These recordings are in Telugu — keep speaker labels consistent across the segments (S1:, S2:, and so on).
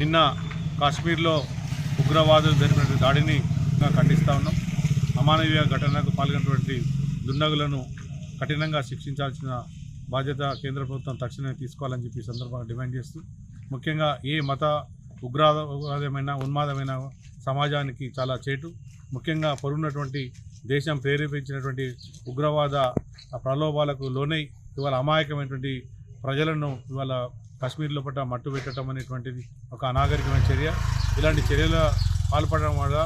S1: నిన్న కాశ్మీర్లో ఉగ్రవాదులు జరిపిన దాడిని ఖండిస్తూ ఉన్నాం. అమానవీయ ఘటనకు పాల్గొన్నటువంటి దుండగులను కఠినంగా శిక్షించాల్సిన బాధ్యత కేంద్ర ప్రభుత్వం తక్షణమే తీసుకోవాలని చెప్పి సందర్భంగా డిమాండ్ చేస్తూ, ముఖ్యంగా ఏ మత ఉగ్రవాదమైన ఉన్మాదమైన సమాజానికి చాలా చేటు. ముఖ్యంగా పొరుగున్నటువంటి దేశం ప్రేరేపించినటువంటి ఉగ్రవాద ప్రలోభాలకు లోనై ఇవాళ అమాయకమైనటువంటి ప్రజలను ఇవాళ కాశ్మీర్లో పట్ల మట్టు పెట్టడం అనేటువంటిది ఒక అనాగరికమైన చర్య. ఇలాంటి చర్యల పాల్పడడం వల్ల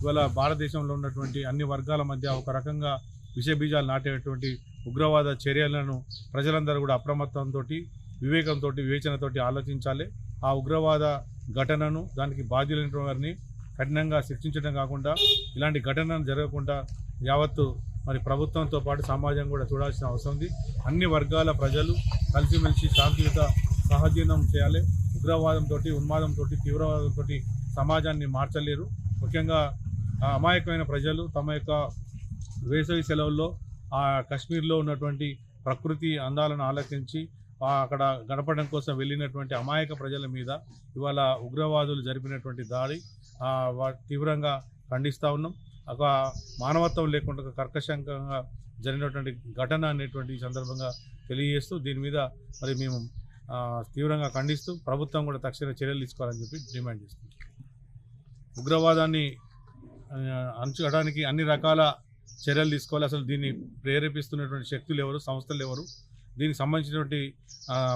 S1: ఇవాళ భారతదేశంలో ఉన్నటువంటి అన్ని వర్గాల మధ్య ఒక రకంగా విషబీజాలు నాటేటువంటి ఉగ్రవాద చర్యలను ప్రజలందరూ కూడా అప్రమత్తంతో, వివేకంతో, వివేచనతో ఆలోచించాలి. ఆ ఉగ్రవాద ఘటనను దానికి బాధ్యులైన వారిని కఠినంగా శిక్షించడం కాకుండా ఇలాంటి ఘటనలు జరగకుండా యావత్తు మరి ప్రభుత్వంతో పాటు సమాజం కూడా చూడాల్సిన అవసరం ఉంది. అన్ని వర్గాల ప్రజలు కలిసిమెలిసి శాంతియుత సహజీవనం చేయాలి. ఉగ్రవాదంతో, ఉన్మాదంతో, తీవ్రవాదంతో సమాజాన్ని మార్చలేరు. ముఖ్యంగా అమాయకమైన ప్రజలు తమ యొక్క వేసవి సెలవుల్లో ఆ కాశ్మీర్లో ఉన్నటువంటి ప్రకృతి అందాలను ఆలకించి అక్కడ గడపడం కోసం వెళ్ళినటువంటి అమాయక ప్రజల మీద ఇవాళ ఉగ్రవాదులు జరిపినటువంటి దాడి తీవ్రంగా ఖండిస్తూ ఉన్నాం. ఒక మానవత్వం లేకుండా కర్కశంకంగా జరిగినటువంటి ఘటన అనేటువంటి సందర్భంగా తెలియజేస్తూ దీని మీద మరి మేము తీవ్రంగా ఖండిస్తూ ప్రభుత్వం కూడా తక్షణ చర్యలు తీసుకోవాలని చెప్పి డిమాండ్ చేస్తున్నాం. ఉగ్రవాదాన్ని అణచడానికి అన్ని రకాల చర్యలు తీసుకోవాలి. అసలు దీన్ని ప్రేరేపిస్తున్నటువంటి శక్తులు ఎవరు, సంస్థలు ఎవరు, దీనికి సంబంధించినటువంటి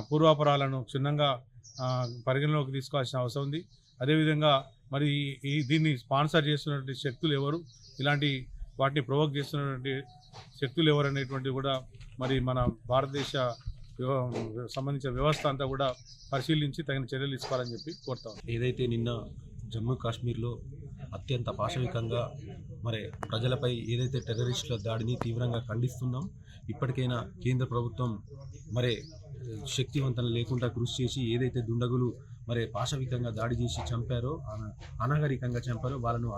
S1: పూర్వాపరాలను క్షుణ్ణంగా పరిగణలోకి తీసుకోవాల్సిన అవసరం ఉంది. అదేవిధంగా మరి దీన్ని స్పాన్సర్ చేస్తున్నటువంటి శక్తులు ఎవరు, ఇలాంటి వాటిని ప్రొవోక్ చేస్తున్నటువంటి శక్తులు ఎవరు అనేటువంటి కూడా మరి మన భారతదేశ సంబంధించిన వ్యవస్థ అంతా కూడా పరిశీలించి తగిన చర్యలు తీసుకోవాలని చెప్పి కోరుతాం.
S2: ఏదైతే నిన్న జమ్మూ కాశ్మీర్లో అత్యంత పాశవికంగా మరి ప్రజలపై ఏదైతే టెర్రరిస్టుల దాడిని తీవ్రంగా ఖండిస్తున్నాం. ఇప్పటికైనా కేంద్ర ప్రభుత్వం మరి శక్తివంతం లేకుండా కృషి చేసి ఏదైతే దుండగులు మరి పాశవికంగా దాడి చేసి చంపారో, అనాగరికంగా చంపారో వాళ్ళను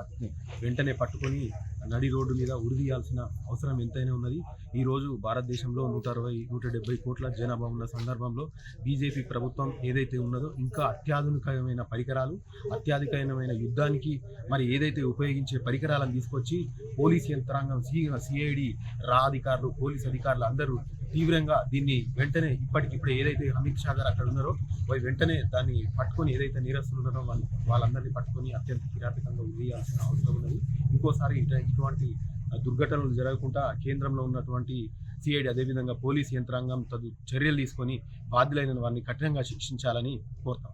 S2: వెంటనే పట్టుకొని నడి రోడ్డు మీద ఉరిదీయాల్సిన అవసరం ఎంతైనా ఉన్నది. ఈరోజు భారతదేశంలో 160-170 కోట్ల జనాభా ఉన్న సందర్భంలో బీజేపీ ప్రభుత్వం ఏదైతే ఉన్నదో ఇంకా అత్యాధునికమైన పరికరాలు, అత్యాధికమైన యుద్ధానికి మరి ఏదైతే ఉపయోగించే పరికరాలను తీసుకొచ్చి పోలీస్ యంత్రాంగం, సిఐడి, రా అధికారులు, పోలీస్ అధికారులు అందరూ తీవ్రంగా దీన్ని వెంటనే ఇప్పటికిప్పుడు ఏదైతే అమిత్ షా గారు అక్కడ ఉన్నారో వెంటనే దాన్ని పట్టుకొని ఏదైతే నేరస్తులు ఉన్నారో వాళ్ళందరినీ పట్టుకొని అత్యంత కిరాతకంగా ఉరియాల్సిన అవసరం ఉన్నది. ఇంకోసారి ఇటువంటి దుర్ఘటనలు జరగకుండా కేంద్రంలో ఉన్నటువంటి సిఐడి అదేవిధంగా పోలీస్ యంత్రాంగం చర్యలు తీసుకొని బాధ్యులైన వారిని కఠినంగా శిక్షించాలని కోరుతాం.